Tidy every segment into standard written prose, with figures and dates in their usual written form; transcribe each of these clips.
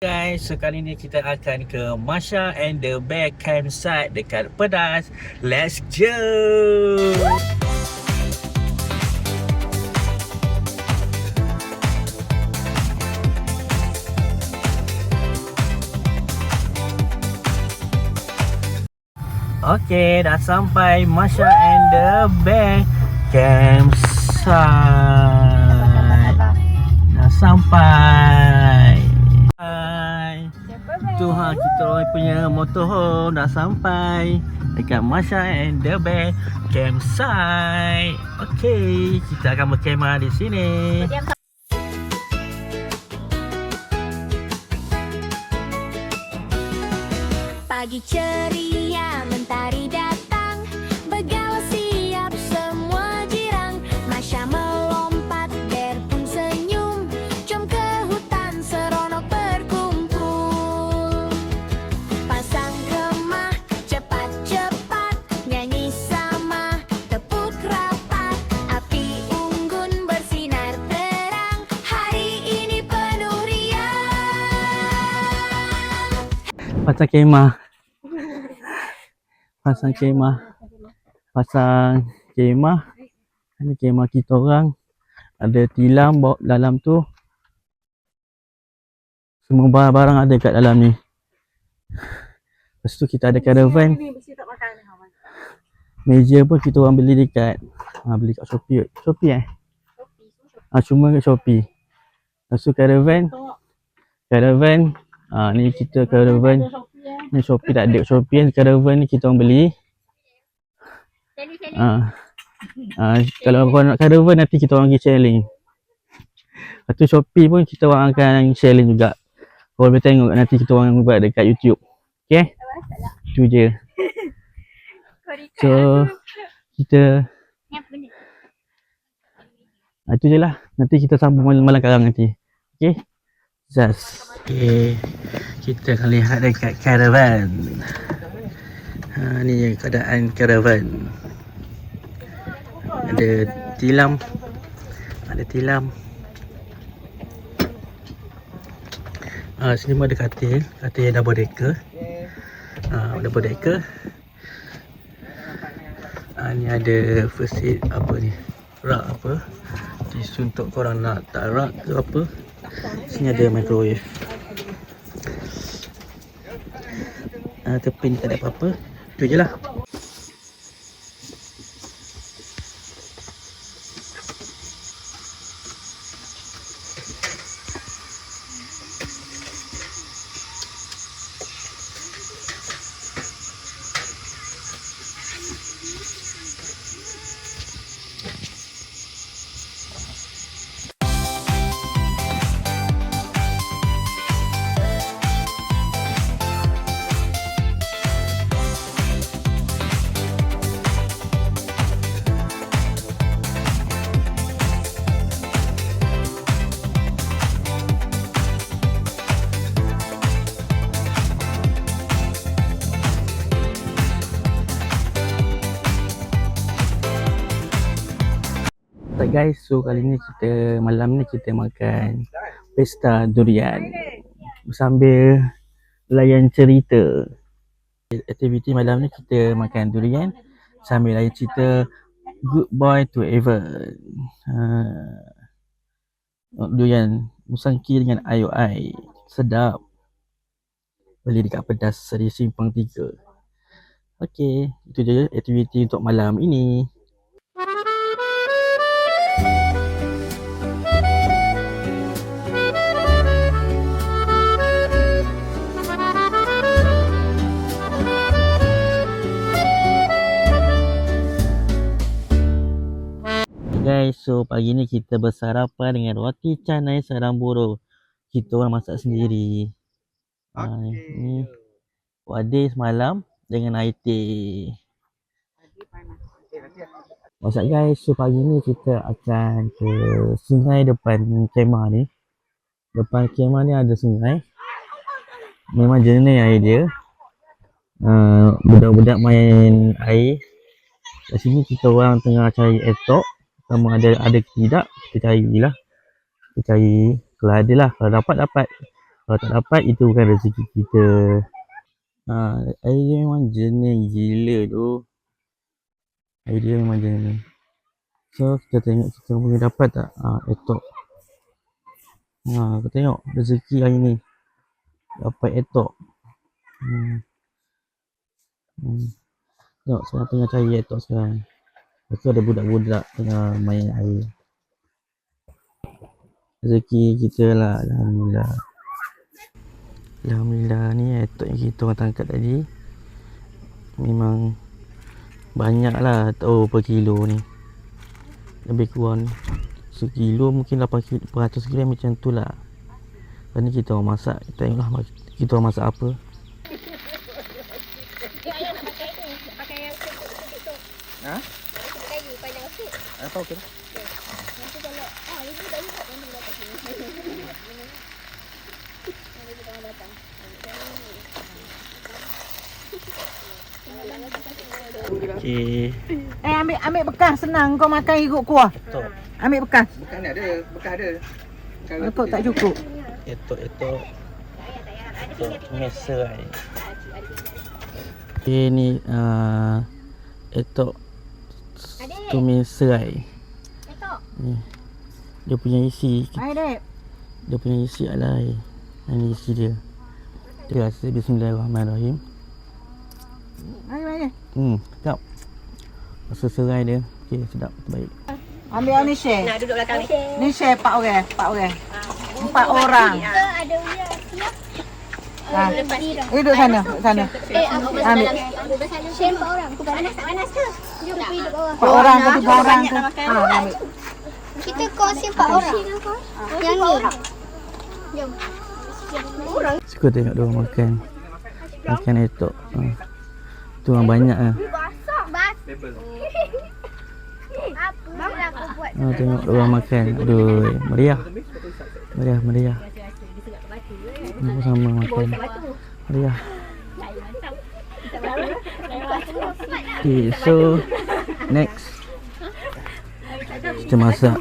Guys, so kali ni kita akan ke Masha and the Bear campsite dekat Pedas. Let's go! Okay, dah sampai Masha and the Bear campsite. Dah sampai. Hai. Tu kita orang punya motorhome dah sampai dekat Masha and the Bear campsite. Okay, kita akan berkemah di sini. Pagi ceria, mentari datang, begawan siap semua jirang. Masha melompat, Bear pun senyum, jom ke hutan seronok berkumpul. Pasang kemah, cepat-cepat, nyanyi sama, tepuk rapat. Api unggun bersinar terang, hari ini penuh riang. Pasang kemah. Pasang kemah. Ini kemah kita orang. Ada tilam bawa dalam tu. Semua barang-barang ada kat dalam ni. Lepas tu kita ada caravan. Meja pun kita orang beli dekat beli kat Shopee. Cuma kat Shopee. Lepas tu caravan. Ni kita caravan. Ni Shopee tak ada. Shopee caravan ni kita orang beli. Kalau korang nak caravan nanti kita orang pergi challenge. Lepas tu Shopee pun kita orang akan challenge juga. Korang boleh tengok nanti kita orang buat dekat YouTube. Okay? Tu je. So kita itu je lah. Nanti kita sambung malam karang nanti. Okay? Just. Okay. Kita akan lihat dekat caravan. Ni keadaan caravan. Ada tilam. Sini pun ada katil yang double decker. Ni ada first aid apa ni? Rak apa? Tisu untuk korang nak tak rak ke apa. Sini ada microwave. Tepi ni tak ada apa-apa. Itu je lah. Guys, so kali ni malam ni kita makan pesta durian sambil layan cerita. Aktiviti malam ni kita makan durian sambil layan cerita Good Boy to Heaven. Durian musangki dengan IOI sedap. Beli dekat Pedas Seri Simpang 3. Okey, itu je aktiviti untuk malam ini. Guys, so pagi ni kita bersarapan dengan roti canai sarang buruh. Kita orang masak sendiri. Ni wadih semalam dengan air teh. Masak guys, so pagi ni kita akan ke sungai depan kemah ni. Depan kemah ni ada sungai. Memang jernih air dia. Budak-budak main air. Kat sini kita orang tengah cari airtok. Sama ada ke tidak, kita cari lah. Kita cari, kalau ada lah, kalau dapat. Kalau tak dapat, itu bukan rezeki kita. Air dia memang jernih gila tu. Air dia memang jernih. So kita tengok kita boleh dapat tak etok. Kau tengok rezeki hari ni dapat etok. Tengok sekarang tengah cari etok sekarang. Lepas tu ada budak-budak tengah main air. Rezeki kita lah, alhamdulillah. Alhamdulillah, ni etok yang kita orang tangkap tadi memang banyak lah, tak tahu berapa kilo ni. Lebih kurang sekilo mungkin 800 gram macam tu lah. Lepas ni kita orang masak, tengoklah kita orang masak apa. Apa okey dah. Okey. Ambil bekas senang kau makan ikut kuah. Etok. Ambil bekas. Bukan ada, bekas ada. Kau tak cukup. Etok meserai. Okay, ni etok tumis serai. Ni dia punya isi. Hai dek. Dia punya isi adalah air. Ini isi dia. Dia rasa bismillahirrahmanirrahim. Hai. Sedap. Rasa serai dia. Okey, sedap, terbaik. Ambil ni share. Nak duduk belakang ni. Ni share 4 orang. 4 orang. Ada Uya, siap. Duduk sana. Ambil. Share 4 orang. Panas ke? Jom pergi duduk bawah. 4 orang ke 3 orang ke? Ambil. Kita kongsi 4 orang. Yang ni. Jom. Suka tengok dia orang makan. Makan etok. Tu orang banyak ah. Bas. Apa aku buat? Tengok dia orang makan. Aduh, meriah. Ni sama makan. Meriah. Okay, so next kita masak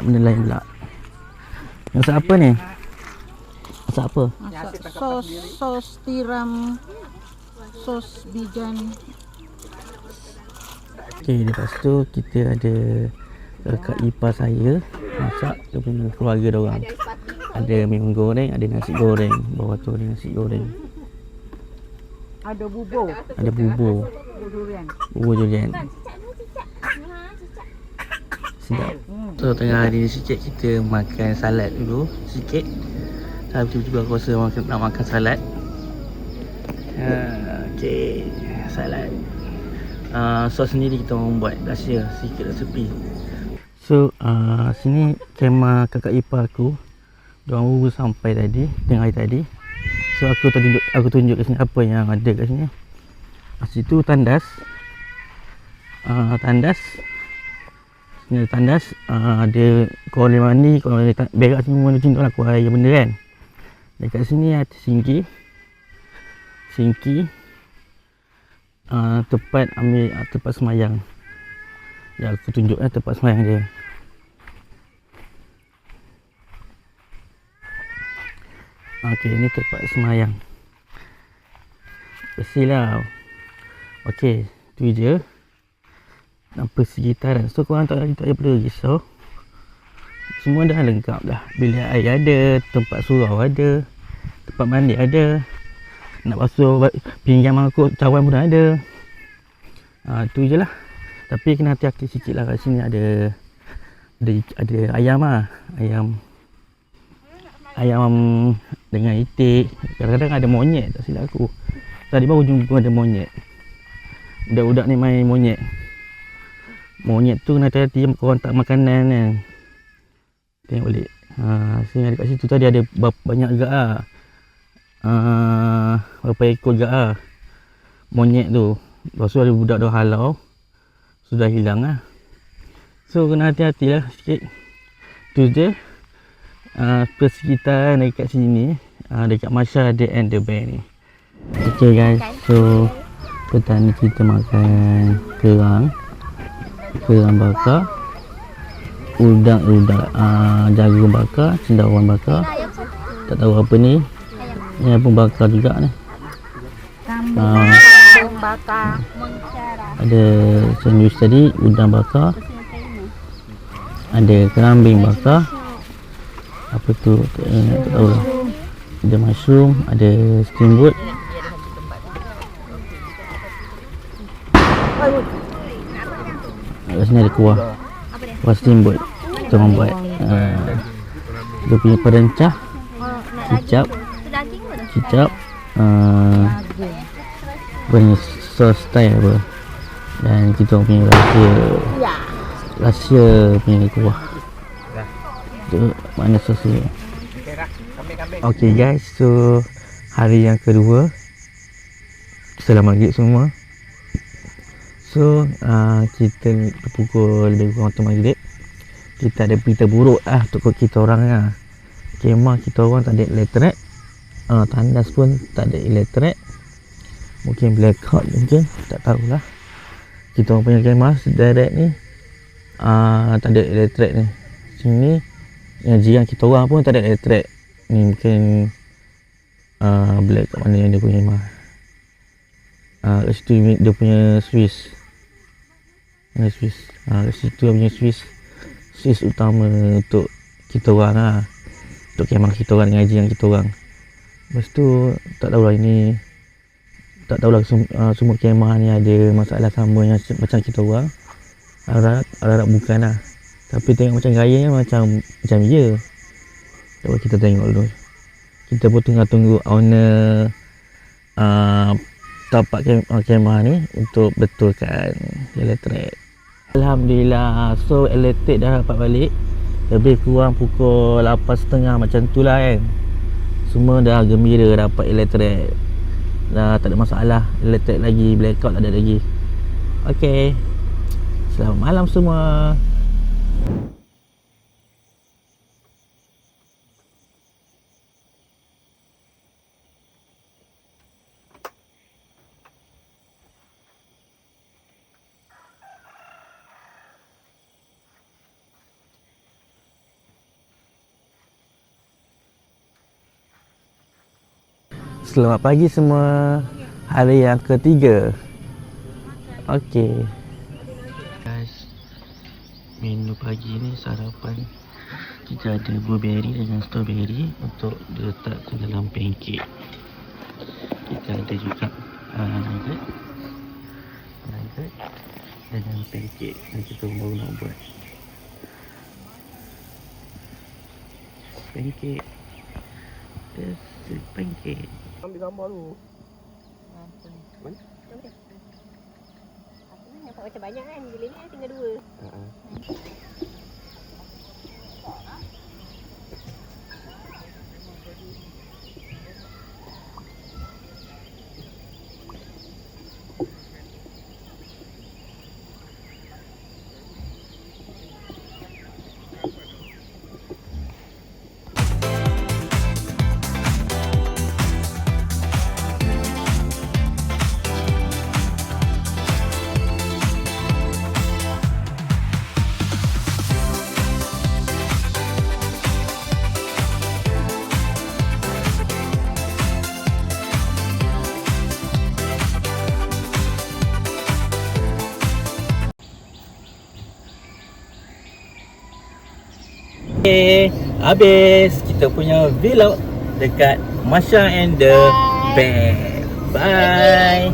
benda lain pula. Masak apa ni? Masak apa? Sos tiram. Sos bijan. Okay, lepas tu kita ada kakak ipar saya masak dia punya keluarga dia orang. Ada mi goreng, ada nasi goreng. Bawah tu ada nasi goreng. Ada bubur. Ada bubur. Bubur durian. Sedap. So tengah hari ni sikit kita makan salad dulu sikit. Saya tiba-tiba aku rasa nak makan salad. Okay, salad. Sos sendiri kita orang buat rahsia sikit resepi. So sini kemah kakak ipar aku. Diorang baru sampai tadi, tengah hari tadi. So aku tunjuk kat sini apa yang ada kat sini. Situ tandas. Sini ada tandas. Ada kau boleh mandi, kau boleh berak semua macam tu lah, kau air benda kan. Dekat sini ada sinki. Tempat semayang. Ya, aku tunjuk tempat semayang dia. Okey, ni tempat semayang. Bersihlah. Okey, tu je. Nampak sekitaran. So korang tak perlu risau. Semua dah lengkap dah. Bilik air ada, tempat surau ada, tempat mandi ada. Nak basuh pinggan mangkuk cawan pun ada. Tu je lah. Tapi kena hati-hati sikit lah. Kat sini ada ayam lah. Ayam dengan itik. Kadang-kadang ada monyet, tak silap aku. Tadi baru jumpa ada monyet. Budak-budak ni main monyet. Monyet tu kena hati-hati korang tak makanan kan. Tengok balik. Sini dekat situ tadi ada banyak juga lah. Berapa ekor juga lah monyet tu. Lepas tu ada budak dah halau. Sudah hilang lah. So kena hati-hati lah sikit. Tu je. Persekitaran dekat sini, dekat Masya ada and the bear ni. Okay guys, so petang ni kita makan kerang bakar, udang jagung bakar, cendawan bakar, tak tahu apa ni. Ni pun bakar juga ni. Kambing bakar. Ada sandwich tadi, udang bakar. Ada kambing bakar. Apa tu? Tak tahu lah. Ada mushroom, ada steamboat. Kat sini ada kuah. Kuah steamboat. Kita orang buat. Dia punya perencah. Kicap. Apa ni, sos Thai apa. Dan kita orang punya rahsia punya kuah. Tu mana sos ni. Okay guys, so hari yang kedua. Selamat maghrib semua. So kita pukul lebih kurang waktu maghrib. Kita ada berita buruk lah untuk kita orang lah. Kemah kita orang tak ada elektrik. Tandas pun tak ada elektrik. Mungkin blackout mungkin, tak tahulah. Kita orang punya kemah direct ni tak ada elektrik ni. Sini yang jiran kita orang pun tak ada elektrik. Ni mungkin blackout mana yang dia punya kemah. Kat situ dia punya Swiss. Mana Swiss? Kat situ dia punya Swiss utama untuk kita orang lah. Untuk kemah kita orang dengan jiran kita orang. Lepas tu tak tahulah ini, tak tahulah semua kemah ni ada masalah sama yang macam kita orang. Harap bukan lah. Tapi tengok macam gayanya macam ya. Coba kita tengok dulu. Kita pun tengah tunggu owner tapak kemah ni untuk betulkan elektrik. Alhamdulillah. So elektrik dah dapat balik. Lebih kurang pukul 8.30 macam tu lah kan. Semua dah gembira dapat elektrik. Dah tak ada masalah. Elektrik lagi, blackout tak ada lagi. Okay, selamat malam semua. Selamat pagi semua. Hari yang ketiga. Okey guys, menu pagi ni sarapan kita ada blueberry dengan strawberry untuk diletak ke dalam pancake. Kita ada juga nugget dengan pancake yang kita baru nak buat. Pancake. This is pancake. Ambil gambar dulu. Mana? Nampak macam banyak kan. Bila ni tinggal 2. Okay, habis kita punya vlog dekat Masha and the Bear. Bye.